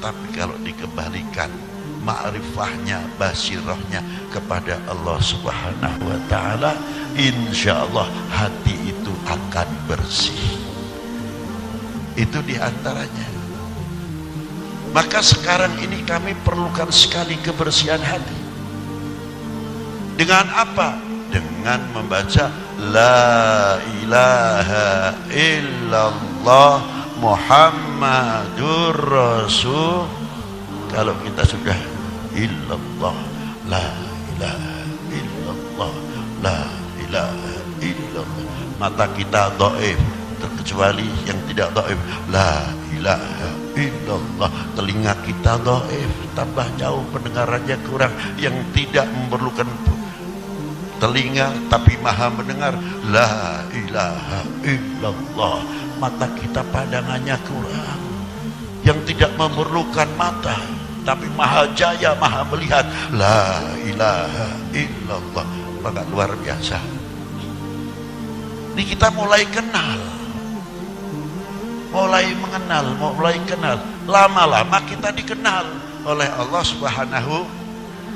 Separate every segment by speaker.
Speaker 1: Tapi kalau dikembalikan ma'rifahnya, basirahnya kepada Allah Subhanahu wa ta'ala, insya Allah hati itu akan bersih. Itu diantaranya. Maka sekarang ini kami perlukan sekali kebersihan hati. Dengan apa? Dengan membaca La ilaha illallah Muhammadur Rasul. Kalau kita sudah illallah, la ilaha illallah, la ilaha illallah, mata kita dhaif, terkecuali yang tidak dhaif, la ilaha illallah. Telinga kita dhaif, tambah jauh pendengarannya kurang, yang tidak memerlukan telinga tapi maha mendengar, la ilaha illallah. Mata kita pandangannya kurang, yang tidak memerlukan mata tapi maha jaya, maha melihat, la ilaha illallah. Maka luar biasa. Ini kita mulai kenal, mulai mengenal, mulai kenal. Lama-lama kita dikenal oleh Allah Subhanahu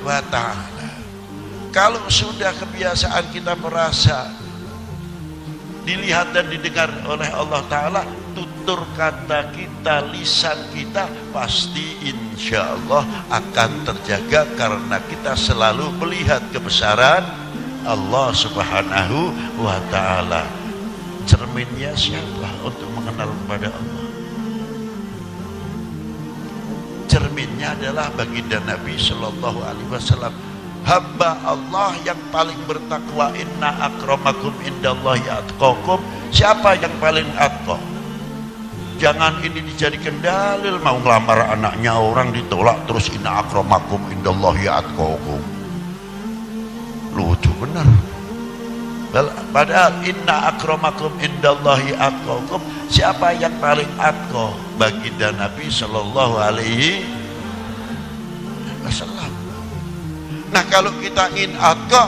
Speaker 1: wa ta'ala. Kalau sudah kebiasaan kita merasa dilihat dan didengar oleh Allah Ta'ala, tutur kata kita, lisan kita pasti insya Allah akan terjaga, karena kita selalu melihat kebesaran Allah Subhanahu wa ta'ala. Cerminnya siapa untuk mengenal kepada Allah? Cerminnya adalah baginda Nabi Sallallahu Alaihi Wasallam, hamba Allah yang paling bertakwa. Inna akramakum indallahi atqakum. Siapa yang paling atqa? Jangan ini dijadikan dalil, mau ngelamar anaknya orang ditolak terus inna akramakum indallahi atqakum. Lucu benar. Padahal inna akramakum indallahi atqakum, siapa yang paling atqa? Baginda Nabi Sallallahu Alaihi Wasallam. Nah, kalau kita ingin atqa,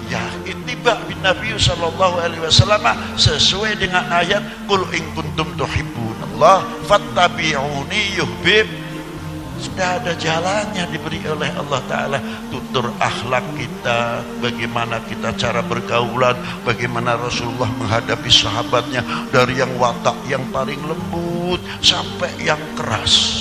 Speaker 1: ya ittiba bin Nabi Sallallahu Alaihi Wasallam sesuai dengan ayat qul in kuntum tuhibbunallah fattabi'uni yuhbib. Sudah ada jalannya diberi oleh Allah Ta'ala. Tutur akhlak kita, bagaimana kita cara bergaulan, bagaimana Rasulullah menghadapi sahabatnya, dari yang watak yang paling lembut sampai yang keras.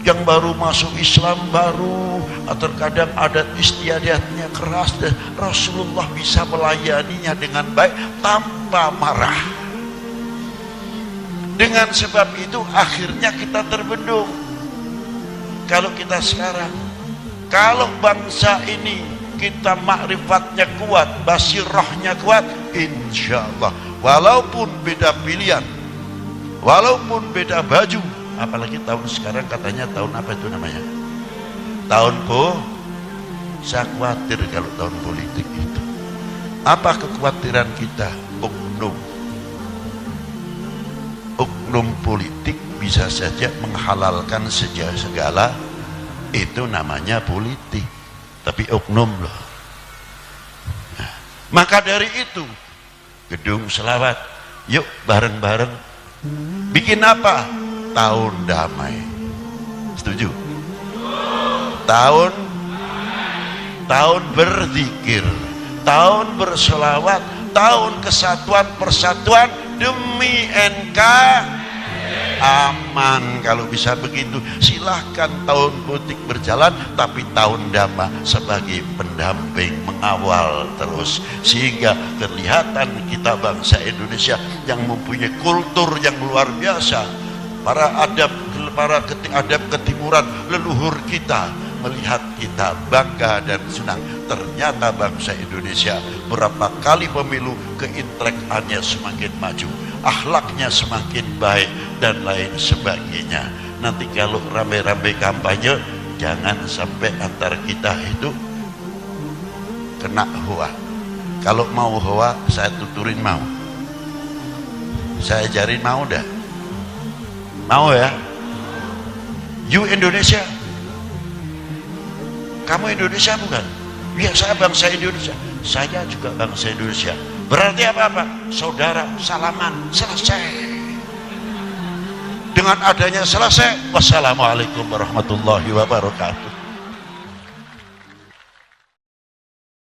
Speaker 1: Yang baru masuk Islam baru, terkadang adat istiadatnya keras, dan Rasulullah bisa melayaninya dengan baik tanpa marah. Dengan sebab itu akhirnya kita terbendung. Kalau kita sekarang, kalau bangsa ini kita makrifatnya kuat, basirahnya kuat, insya Allah walaupun beda pilihan, walaupun beda baju, apalagi tahun sekarang katanya tahun apa itu namanya, tahun saya khawatir kalau tahun politik itu. Apa kekhawatiran kita? Oknum politik bisa saja menghalalkan segala, itu namanya politik, tapi oknum loh. Nah, maka dari itu gedung selawat, yuk bareng-bareng bikin apa? Tahun damai. Setuju? Tahun berzikir, tahun berselawat, tahun kesatuan persatuan demi aman. Kalau bisa begitu, silahkan tahun politik berjalan, tapi tahun damai sebagai pendamping, mengawal terus, sehingga kelihatan kita bangsa Indonesia yang mempunyai kultur yang luar biasa. Para adab ketimuran leluhur kita melihat kita bangga dan senang. Ternyata bangsa Indonesia berapa kali pemilu, keintelekannya semakin maju, akhlaknya semakin baik, dan lain sebagainya. Nanti kalau ramai-ramai kampanye, jangan sampai antar kita itu kena hoa. Kalau mau hoa, saya tuturin mau, saya ajarin mau dah. Mau ya? You Indonesia, kamu Indonesia bukan? Ya, saya bangsa Indonesia. Saya juga bangsa Indonesia. Berarti apa-apa? Saudara, salaman, selesai. Dengan dengan adanya selesai. Wassalamualaikum warahmatullahi wabarakatuh.